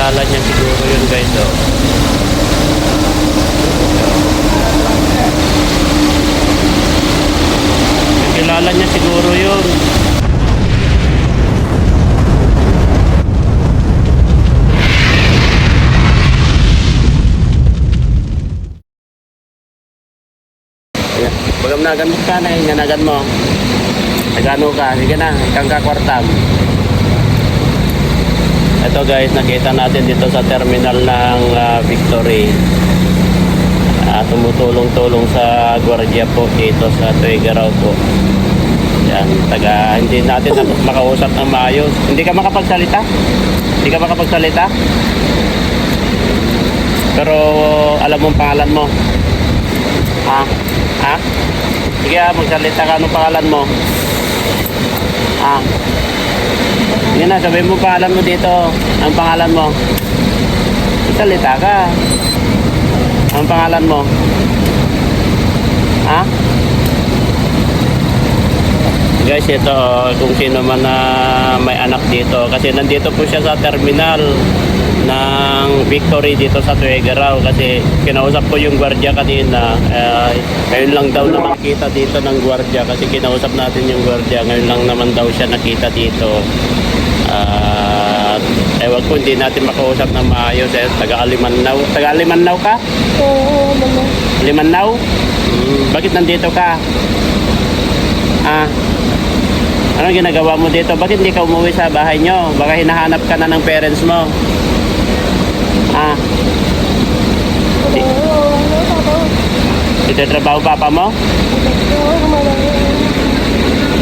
Kilala niya siguro yun guys. Oh. Kilala niya siguro yun. Pagam nagan mo ka na, inganagan mo. Nagano ka, sige na, kang kakwartam. Ito guys, nakita natin dito sa terminal ng Victory. Tumutulong-tulong sa gwardiya po dito sa Tuigaraw po. Yan, hindi natin makausap ng maayos. Hindi ka makapagsalita? Hindi ka makapagsalita? Pero alam mo ang pangalan mo? Ha? Ha? Sige, magsalita ka. Anong pangalan mo? Ha? Yun na, sabihin mo pangalan mo dito. Ang pangalan mo? Magsalita ka. Ang pangalan mo? Ha? Guys, ito kung sino man na may anak dito. Kasi nandito po siya sa terminal ng Victory dito sa Tuigaraw. Kasi kinausap ko yung gwardiya kanina. Ngayon lang daw na makita dito ng gwardiya. Kasi kinausap natin yung gwardiya. Ngayon lang naman daw siya nakita dito. Ewan ko, hindi natin makausap ng maayos. Taga-Alimannaw. Taga-Alimannaw ka? Oo, Alimannaw? Bakit nandito ka? Anong ginagawa mo dito? Bakit hindi ka umuwi sa bahay nyo? Baka hinahanap ka na ng parents mo. Trabaho papa mo?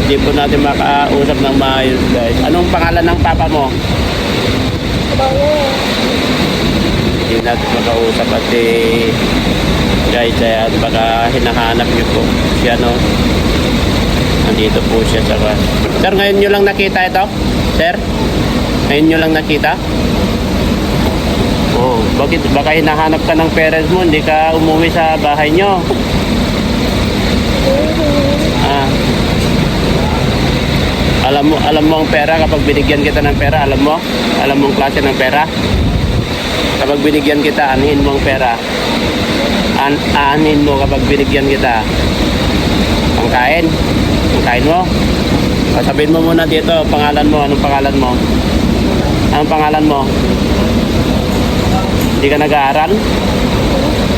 Hindi po natin makausap ng maayos guys. Anong pangalan ng papa mo? Hindi natin makausap at guys, ayan, baka hinahanap nyo po siya, no? Nandito po siya sa Sir, ngayon nyo lang nakita ito? Sir? Ngayon nyo lang nakita? Oh, bakit? Baka hinahanap ka ng parents mo, hindi ka umuwi sa bahay nyo. Alam mo ang pera kapag binigyan kita ng pera, alam mo? Alam mo ang klase ng pera? Kapag binigyan kita, anuhin mo ang pera. Aanhin mo kapag binigyan kita. Ang kain? Ang kain mo? Sabihin mo muna dito, pangalan mo, anong pangalan mo? Anong pangalan mo? Hindi ka nag-aaral?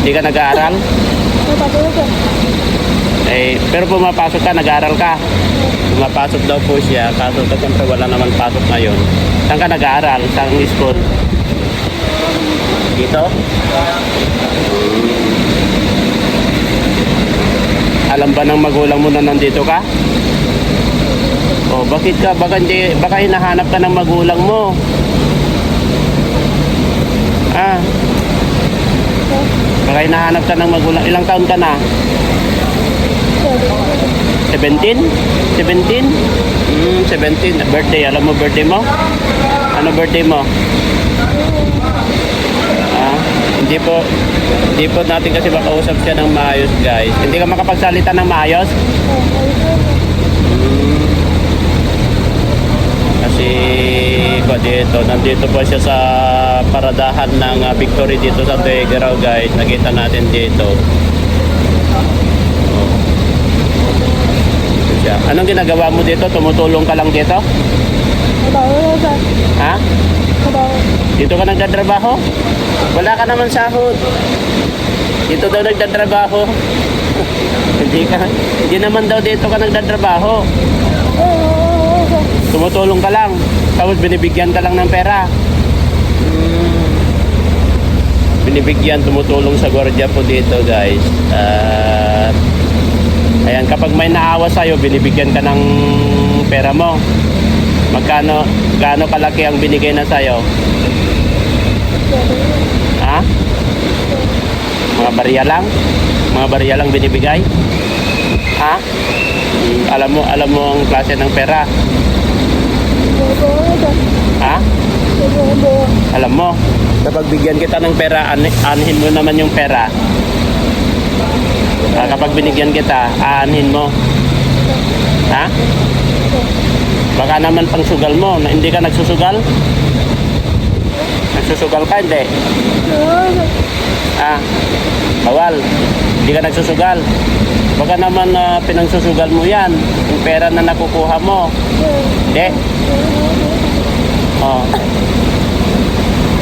Hindi ka nag-aaral? Pero pumapasok ka, nag-aaral ka. Pumapasok daw po siya, kaso siyempre wala naman pasok ngayon. Saan ka nag-aaral? Saan school? Dito? Alam ba ng magulang mo na nandito ka? Oh, bakit ka? Baka hinahanap ka ng magulang mo. Baka hinahanap ka ng magulang. Ilang taon ka na? 17? 17? 17. Birthday. Alam mo birthday mo? Ano birthday mo? Hindi po natin kasi makausap siya ng maayos guys. Hindi ka makapagsalita ng maayos? Kasi nandito po siya sa paradahan ng Victory dito sa Tuigaraw guys. Nakita natin dito. Anong ginagawa mo dito? Tumutulong ka lang dito? Ha? Dito ka nagtatrabaho? Wala ka naman sahod. Dito daw nagtatrabaho. Hindi naman daw dito ka nagtatrabaho. Tumutulong ka lang. Tapos binibigyan ka lang ng pera. Binibigyan, tumutulong sa gwardiya po dito guys. Ayan, kapag may naawa sa'yo, binibigyan ka ng pera mo. Gaano kalaki ang binigay na sa'yo? Ha? Mga barya lang? Mga barya lang binibigay? Ha? Alam mo ang klase ng pera? Ha? Alam mo? Kapag bigyan kita ng pera, anhin mo naman yung pera. Kapag binigyan kita, aanhin mo. Ha? Baka naman pang sugal mo. Hindi ka nagsusugal? Nagsusugal ka, hindi? Ah, bawal. Hindi ka nagsusugal. Baka naman pinangsusugal mo yan. Yung pera na nakukuha mo. Hindi? Oh.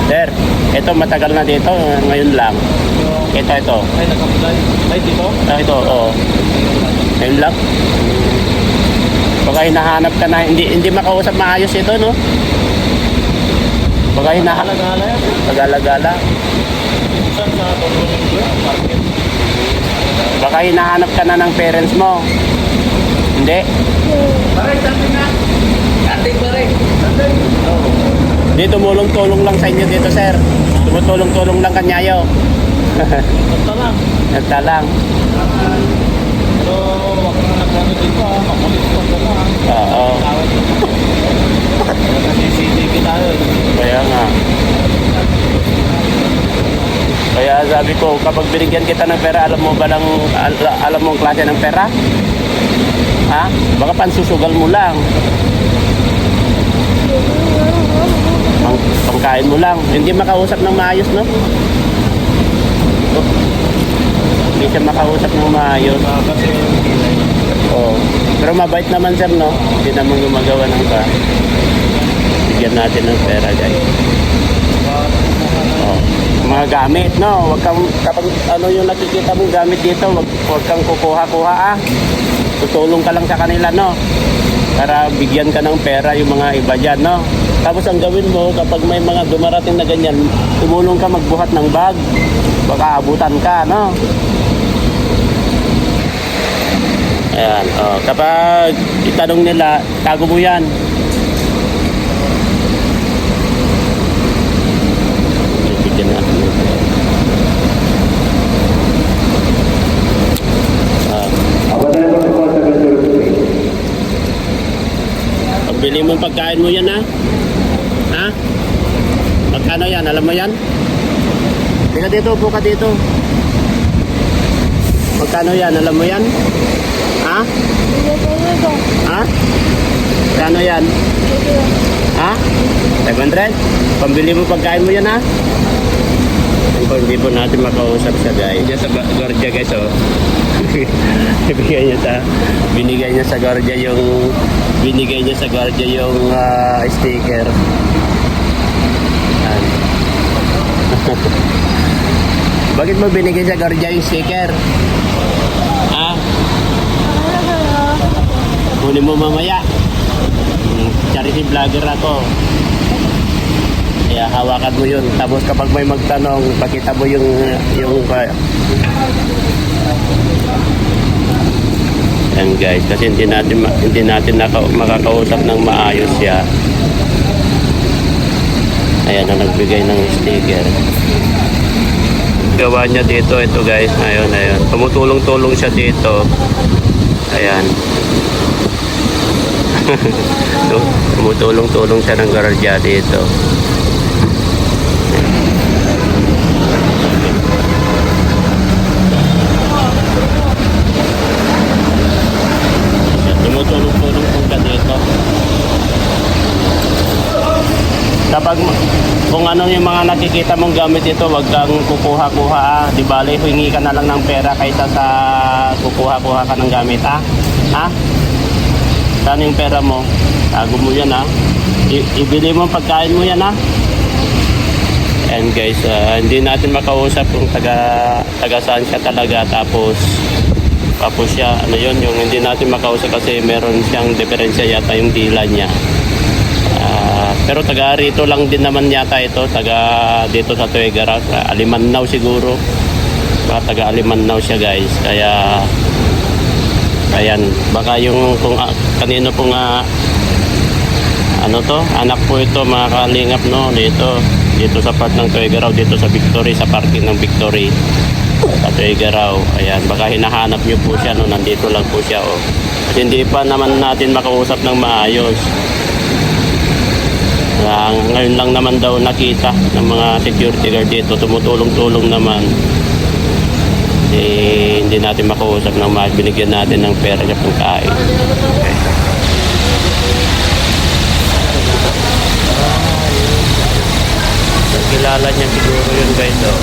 Sir, ito matagal na dito. Ngayon lang. Ito. Ay, nagkapulay. Ay, dito? Ito, oo. Ngayon lang. Baka hinahanap ka na. Hindi makausap maayos ito, no? Baka hinahanap. Gala yan. Pag-alagala. Saan sa Tongkong Market? Baka hinahanap ka na ng parents mo. Hindi? Baray, sabi na. Ating baray. Hindi, tumulong-tulong lang sa inyo dito, sir. Tumutulong-tulong lang kanyayo. Basta lang. Nagta lang. So, wag na nagkano dito ah. Makulit pa ka na. Oo. CCTV tayo. Kaya nga. Kaya sabi ko, kapag binigyan kita ng pera, alam mo ang klase ng pera? Ha? Baka pansusugal mo lang. Pangkain mo lang. Hindi makausap ng maayos, no? Hindi siya makausap ng maayos. Kasi Oo. Pero mabait naman, sir, no? Hindi naman gumagawa ng ka. Bigyan natin ng pera, guys. Oh. Mga gamit, no? Wag kang, kapag ano yung nakikita mong gamit dito, wag kang kukuha-kuha, ah. Tutulong ka lang sa kanila, no? Para bigyan ka ng pera yung mga iba dyan, no? Tapos ang gawin mo, kapag may mga dumarating na ganyan, tumulong ka magbuhat ng bag. Baka abutan ka, no? Ayan, oh. Kapag itanong nila, tago mo yan. Bigyan natin ng pera. Pagbili mo pagkain mo yan, ha? Ha? Magkano yan? Alam mo yan? Teka dito, upo ka dito. Magkano yan? Alam mo yan? Ha? Ha? Magkano yan? Ha? 500? Pambili mo pagkain mo yan, ha? Hindi po natin makausap siya, guys. Diyan sa Gordia, guys, oh. Binigay niya sa Gordia yung sticker. Yan. Bakit mo binigay sa Gordia yung sticker? Ha? Kunin mo mamaya. Charity vlogger ako. Kaya hawakan mo yun. Tapos kapag may magtanong, pakita mo yung yan, guys, kasi hindi natin makakausap ng maayos siya. Ayan na nagbigay ng sticker. Gawa niya dito, ito, guys. Ayun. Tumutulong-tulong siya dito. Ayan. Tumutulong-tulong siya ng Gordia dito. Tumutulong-tulong po ka dito. Kapag kung ano yung mga nakikita mong gamit dito, wag kang kukuha-kuha. Di bale, hingi ka na lang ng pera kaysa sa kukuha-kuha ka ng gamit, ha? Ha? Saan yung pera mo? Tago mo yan, ha? Ibili mo pagkain mo yan, ha? And guys, hindi natin makausap kung taga saan siya talaga. Tapos siya, ano yun, yung hindi natin makausap kasi meron siyang diferensya yata yung dila niya. Pero taga rito lang din naman yata ito, taga dito sa Tuigaraw, Alimannaw siguro. Taga Alimannaw siya, guys. Kaya ayan, baka yung kung kanino po nga ano to, anak po ito, mga kalingap, no, dito sa part ng Tuigaraw, dito sa Victory, sa parking ng Victory sa Tuigaraw. Ayan, baka hinahanap nyo po siya, no, nandito lang po siya, oh. At hindi pa naman natin makausap ng maayos. Ngayon lang naman daw nakita ng mga security guard dito, tumutulong-tulong naman. Hindi natin makausap ng maayos, binigyan natin ng pera niya pagkain. Okay. Kilala niya siguro yun guys. Oh.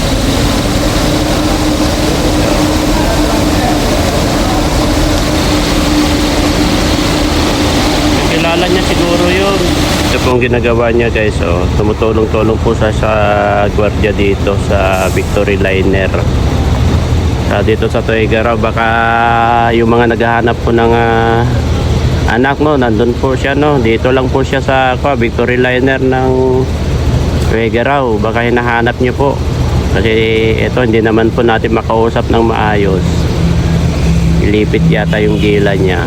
Kilala niya siguro yun. Ito pong ginagawa niya guys. Oh. Tumutulong-tulong po sa gwardiya dito sa Victory Liner. Dito sa Tuigaraw, baka yung mga naghahanap po ng anak mo, nandun po siya, no? Dito lang po siya sa Victory Liner ng Tuigaraw. Baka hinahanap niyo po. Kasi ito, hindi naman po natin makausap ng maayos. Ilipit yata yung gila niya.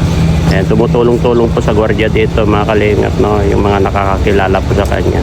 Ayan, tumutulong-tulong po sa gwardiya dito, mga kalingap, no? Yung mga nakakakilala po sa kanya.